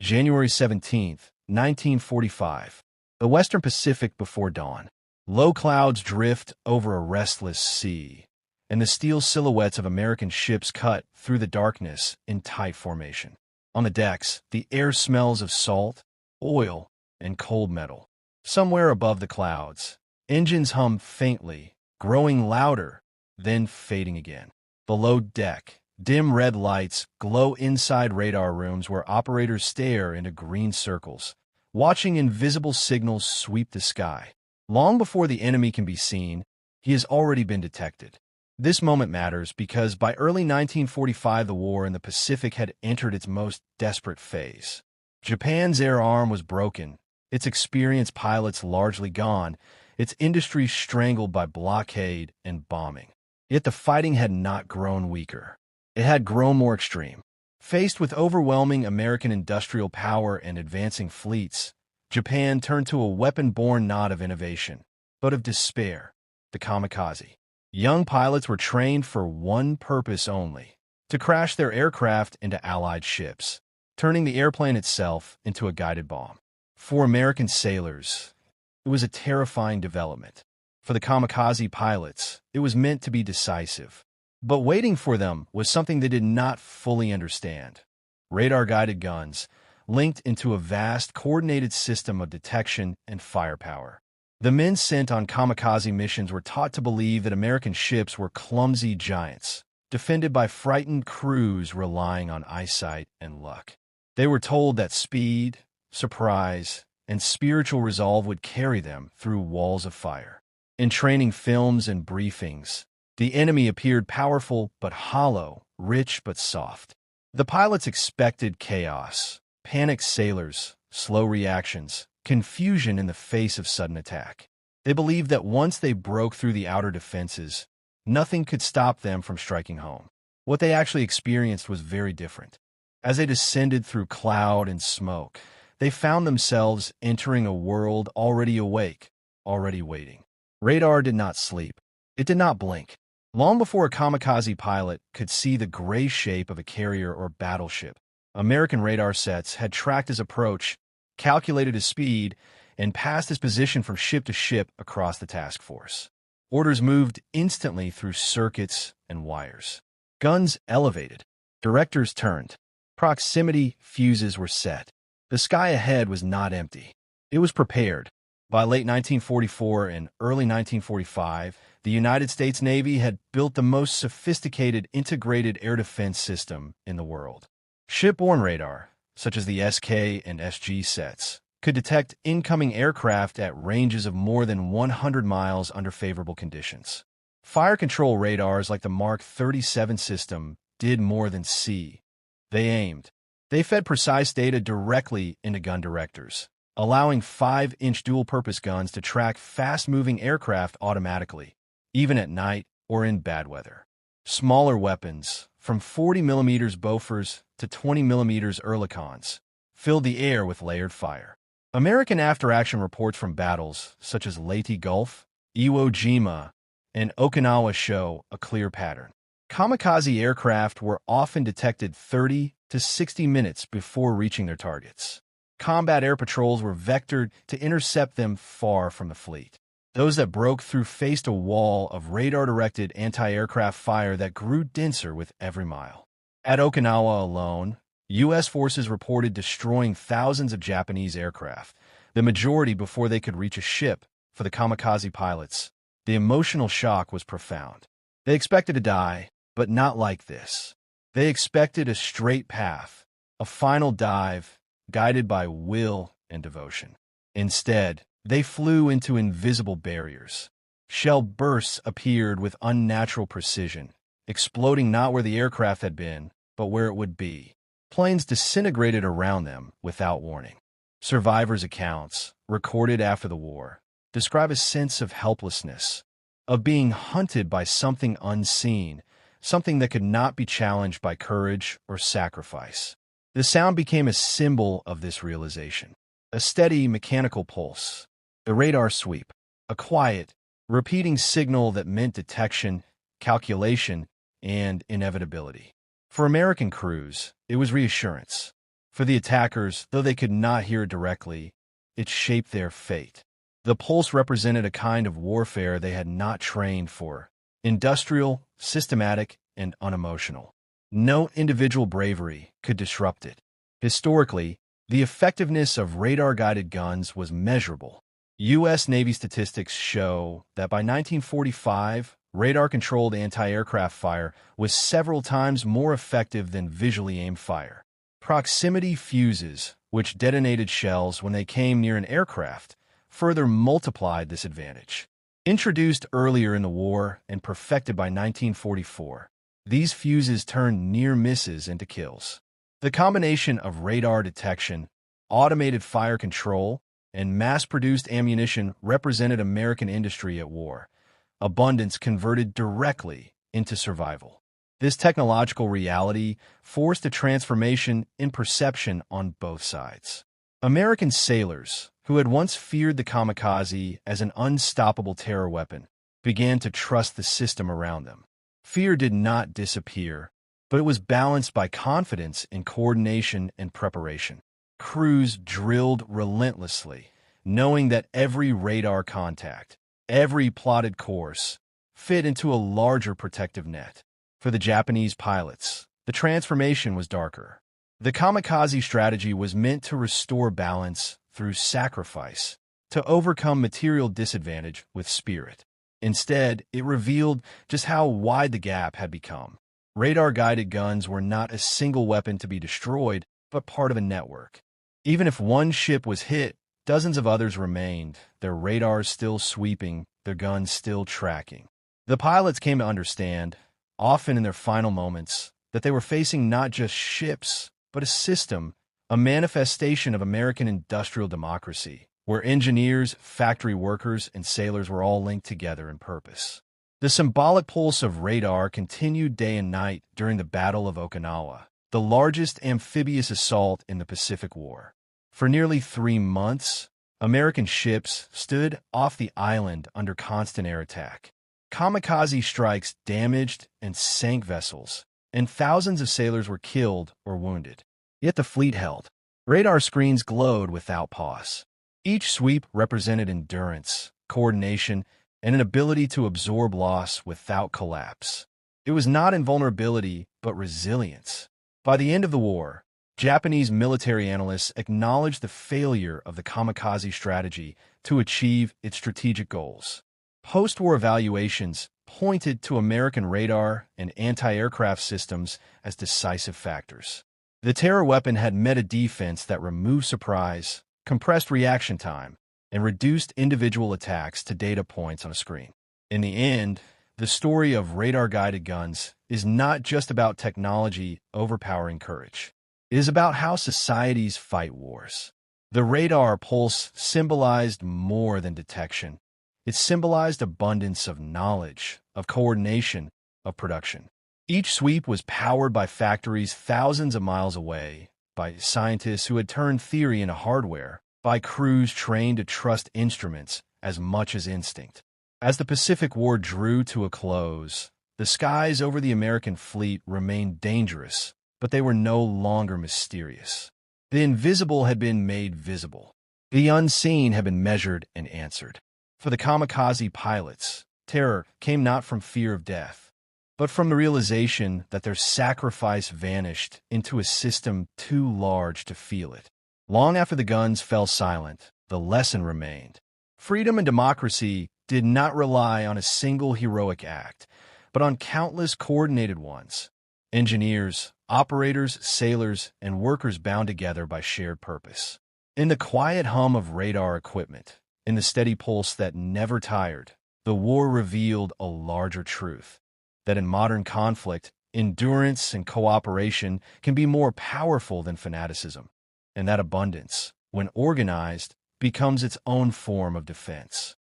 January 17th, 1945. The Western Pacific before dawn. Low clouds drift over a restless sea, and the steel silhouettes of American ships cut through the darkness in tight formation. On the decks, the air smells of salt, oil, and cold metal. Somewhere above the clouds, engines hum faintly, growing louder, then fading again. Below deck, dim red lights glow inside radar rooms where operators stare into green circles, watching invisible signals sweep the sky. Long before the enemy can be seen, he has already been detected. This moment matters because by early 1945 the war in the Pacific had entered its most desperate phase. Japan's air arm was broken, its experienced pilots largely gone, its industry strangled by blockade and bombing. Yet the fighting had not grown weaker. It had grown more extreme. Faced with overwhelming American industrial power and advancing fleets, Japan turned to a weapon-born not of innovation, but of despair, the kamikaze. Young pilots were trained for one purpose only: to crash their aircraft into Allied ships, turning the airplane itself into a guided bomb. For American sailors, it was a terrifying development. For the kamikaze pilots, it was meant to be decisive. But waiting for them was something they did not fully understand. Radar-guided guns, linked into a vast, coordinated system of detection and firepower. The men sent on kamikaze missions were taught to believe that American ships were clumsy giants, defended by frightened crews relying on eyesight and luck. They were told that speed, surprise, and spiritual resolve would carry them through walls of fire. In training films and briefings, the enemy appeared powerful but hollow, rich but soft. The pilots expected chaos, panicked sailors, slow reactions, confusion in the face of sudden attack. They believed that once they broke through the outer defenses, nothing could stop them from striking home. What they actually experienced was very different. As they descended through cloud and smoke, they found themselves entering a world already awake, already waiting. Radar did not sleep. It did not blink. Long before a kamikaze pilot could see the gray shape of a carrier or battleship, American radar sets had tracked his approach, calculated his speed, and passed his position from ship to ship across the task force. Orders moved instantly through circuits and wires. Guns elevated. Directors turned. Proximity fuses were set. The sky ahead was not empty. It was prepared. By late 1944 and early 1945, the United States Navy had built the most sophisticated integrated air defense system in the world. Shipborne radar, such as the SK and SG sets, could detect incoming aircraft at ranges of more than 100 miles under favorable conditions. Fire control radars like the Mark 37 system did more than see. They aimed. They fed precise data directly into gun directors, allowing 5-inch dual-purpose guns to track fast-moving aircraft automatically, even at night or in bad weather. Smaller weapons, from 40mm Bofors to 20mm Oerlikons, filled the air with layered fire. American after-action reports from battles such as Leyte Gulf, Iwo Jima, and Okinawa show a clear pattern. Kamikaze aircraft were often detected 30 to 60 minutes before reaching their targets. Combat air patrols were vectored to intercept them far from the fleet. Those that broke through faced a wall of radar-directed anti-aircraft fire that grew denser with every mile. At Okinawa alone, U.S. forces reported destroying thousands of Japanese aircraft, the majority before they could reach a ship. For the kamikaze pilots, the emotional shock was profound. They expected to die, but not like this. They expected a straight path, a final dive, guided by will and devotion. Instead, they flew into invisible barriers. Shell bursts appeared with unnatural precision, exploding not where the aircraft had been, but where it would be. Planes disintegrated around them without warning. Survivors' accounts, recorded after the war, describe a sense of helplessness, of being hunted by something unseen, something that could not be challenged by courage or sacrifice. The sound became a symbol of this realization. A steady mechanical pulse, the radar sweep, a quiet, repeating signal that meant detection, calculation, and inevitability. For American crews, it was reassurance. For the attackers, though they could not hear it directly, it shaped their fate. The pulse represented a kind of warfare they had not trained for: industrial, systematic, and unemotional. No individual bravery could disrupt it. Historically, the effectiveness of radar-guided guns was measurable. U.S. Navy statistics show that by 1945, radar-controlled anti-aircraft fire was several times more effective than visually aimed fire. Proximity fuses, which detonated shells when they came near an aircraft, further multiplied this advantage. Introduced earlier in the war and perfected by 1944, these fuses turned near misses into kills. The combination of radar detection, automated fire control, and mass-produced ammunition represented American industry at war. Abundance converted directly into survival. This technological reality forced a transformation in perception on both sides. American sailors, who had once feared the kamikaze as an unstoppable terror weapon, began to trust the system around them. Fear did not disappear, but it was balanced by confidence in coordination and preparation. Crews drilled relentlessly, knowing that every radar contact, every plotted course, fit into a larger protective net. For the Japanese pilots, the transformation was darker. The kamikaze strategy was meant to restore balance through sacrifice, to overcome material disadvantage with spirit. Instead, it revealed just how wide the gap had become. Radar-guided guns were not a single weapon to be destroyed, but part of a network. Even if one ship was hit, dozens of others remained, their radars still sweeping, their guns still tracking. The pilots came to understand, often in their final moments, that they were facing not just ships, but a system, a manifestation of American industrial democracy, where engineers, factory workers, and sailors were all linked together in purpose. The symbolic pulse of radar continued day and night during the Battle of Okinawa, the largest amphibious assault in the Pacific War. For nearly 3 months, American ships stood off the island under constant air attack. Kamikaze strikes damaged and sank vessels, and thousands of sailors were killed or wounded. Yet the fleet held. Radar screens glowed without pause. Each sweep represented endurance, coordination, and an ability to absorb loss without collapse. It was not invulnerability, but resilience. By the end of the war, Japanese military analysts acknowledged the failure of the kamikaze strategy to achieve its strategic goals. Post-war evaluations pointed to American radar and anti-aircraft systems as decisive factors. The terror weapon had meta defense that removed surprise, compressed reaction time, and reduced individual attacks to data points on a screen. In the end, the story of radar-guided guns is not just about technology overpowering courage. It is about how societies fight wars. The radar pulse symbolized more than detection. It symbolized abundance of knowledge, of coordination, of production. Each sweep was powered by factories thousands of miles away, by scientists who had turned theory into hardware, by crews trained to trust instruments as much as instinct. As the Pacific War drew to a close, the skies over the American fleet remained dangerous, but they were no longer mysterious. The invisible had been made visible. The unseen had been measured and answered. For the kamikaze pilots, terror came not from fear of death, but from the realization that their sacrifice vanished into a system too large to feel it. Long after the guns fell silent, the lesson remained. Freedom and democracy did not rely on a single heroic act, but on countless coordinated ones. Engineers, operators, sailors, and workers bound together by shared purpose. In the quiet hum of radar equipment, in the steady pulse that never tired, the war revealed a larger truth: that in modern conflict, endurance and cooperation can be more powerful than fanaticism, and that abundance, when organized, becomes its own form of defense.